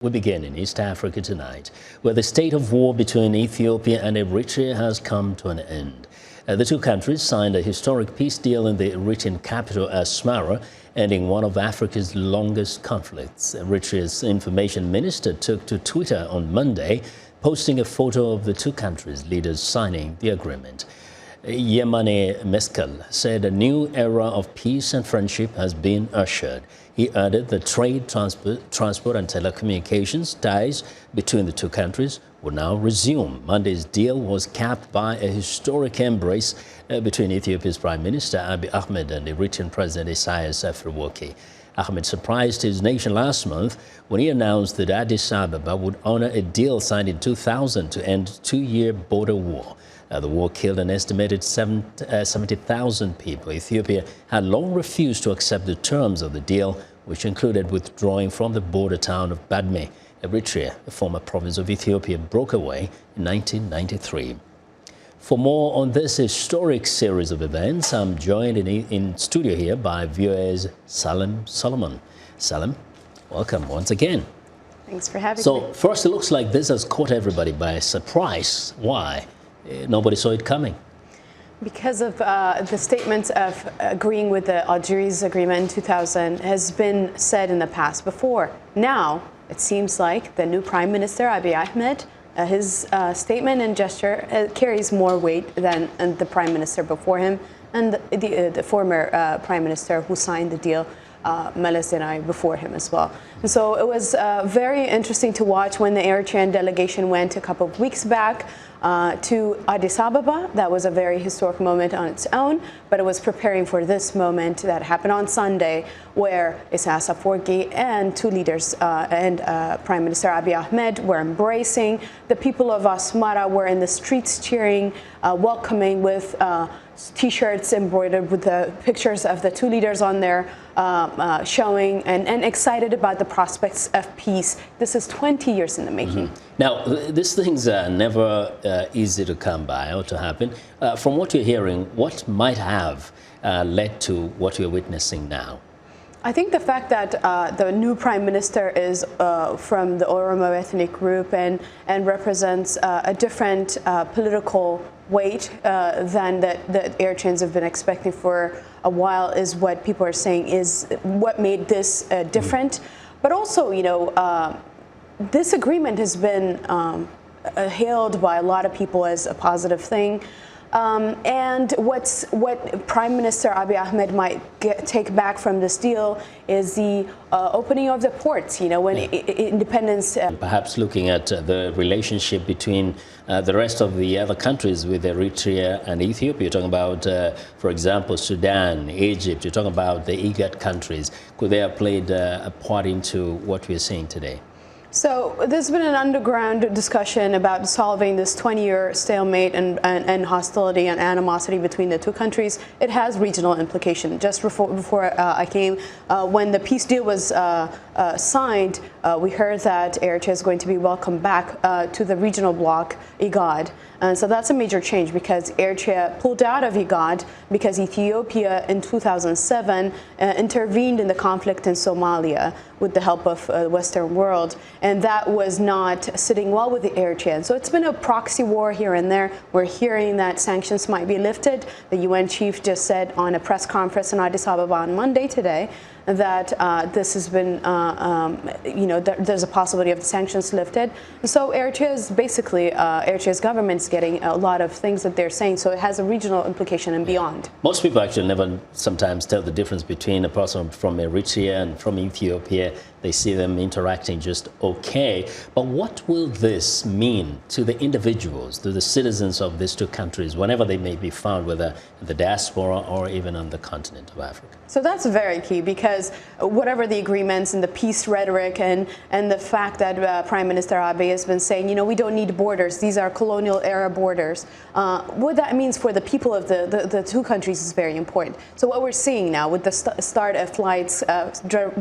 We begin in East Africa tonight, where the state of war between Ethiopia and Eritrea has come to an end. The two countries signed a historic peace deal in the Eritrean capital, Asmara, ending one of Africa's longest conflicts. Eritrea's information minister took to Twitter on Monday, posting a photo of the two countries' leaders signing the agreement. Yemane Meskel said a new era of peace and friendship has been ushered. He added that trade, transport and telecommunications ties between the two countries will now resume. Monday's deal was capped by a historic embrace between Ethiopia's Prime Minister Abiy Ahmed and Eritrean President Isaias Afwerki. Ahmed surprised his nation last month when he announced that Addis Ababa would honor a deal signed in 2000 to end a two-year border war. The war killed an estimated 70,000 people. Ethiopia had long refused to accept the terms of the deal, which included withdrawing from the border town of Badme. Eritrea, a former province of Ethiopia, broke away in 1993. For more on this historic series of events, I'm joined in studio here by VOA's Salem Solomon. Salem, welcome once again. Thanks for having me. So first, it looks like this has caught everybody by surprise. Why? Nobody saw it coming. Because of the statements of agreeing with the Algiers agreement in 2000 has been said in the past before. Now, it seems like the new Prime Minister, Abiy Ahmed, his statement and gesture carries more weight than the Prime Minister before him and the former Prime Minister who signed the deal, Meles Zenawi, before him as well. And so it was very interesting to watch when the Eritrean delegation went a couple of weeks back to Addis Ababa. That was a very historic moment on its own, but it was preparing for this moment that happened on Sunday, where Isaias Afwerki and two leaders and Prime Minister Abiy Ahmed were embracing. The people of Asmara were in the streets cheering, welcoming with T-shirts embroidered with the pictures of the two leaders on there, showing and excited about the prospects of peace. This is 20 years in the making. Now, these things are never easy to come by or to happen. From what you're hearing, what might have led to what you're witnessing now? I think the fact that the new Prime Minister is from the Oromo ethnic group and represents a different political weight than that Eritreans have been expecting for a while is what people are saying is what made this different. But also, you know, this agreement has been hailed by a lot of people as a positive thing. And what Prime Minister Abiy Ahmed might take back from this deal is the opening of the ports, you know, when independence... Perhaps looking at the relationship between the rest of the other countries with Eritrea and Ethiopia. You're talking about, for example, Sudan, Egypt. You're talking about the IGAD countries. Could they have played a part into what we're seeing today? So there's been an underground discussion about solving this 20-year stalemate and hostility and animosity between the two countries. It has regional implication. Just before I came, when the peace deal was signed, we heard that Eritrea is going to be welcomed back to the regional bloc, IGAD. And so that's a major change because Eritrea pulled out of IGAD because Ethiopia in 2007 intervened in the conflict in Somalia with the help of the Western world. And that was not sitting well with the Eritreans. So it's been a proxy war here and there. We're hearing that sanctions might be lifted. The UN chief just said on a press conference in Addis Ababa on Monday today that this has been, you know, there's a possibility of the sanctions lifted. So Eritrea is basically, Eritrea's government's getting a lot of things that they're saying. So it has a regional implication and beyond. Most people actually never sometimes tell the difference between a person from Eritrea and from Ethiopia. They see them interacting just okay. But what will this mean to the individuals, to the citizens of these two countries, whenever they may be found, whether in the diaspora or even on the continent of Africa? So that's very key because whatever the agreements and the peace rhetoric and the fact that Prime Minister Abiy has been saying, you know, we don't need borders. These are colonial era borders. What that means for the people of the two countries is very important. So what we're seeing now with the start of flights,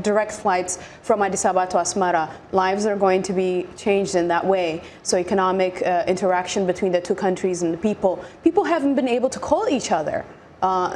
direct flights from Addis Ababa to Asmara, lives are going to be changed in that way. So economic interaction between the two countries and the people haven't been able to call each other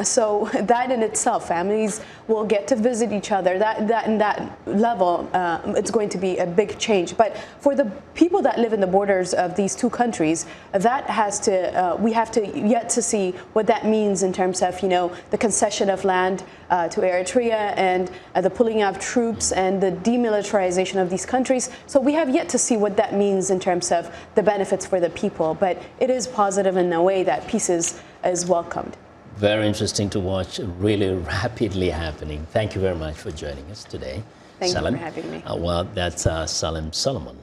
So that in itself, families will get to visit each other. That level, it's going to be a big change. But for the people that live in the borders of these two countries, that has to we have to yet to see what that means in terms of the concession of land to Eritrea and the pulling of troops and the demilitarization of these countries. So we have yet to see what that means in terms of the benefits for the people. But it is positive in a way that peace is welcomed. Very interesting to watch, really rapidly happening. Thank you very much for joining us today. Thank you for having me. Well, that's Salem Solomon.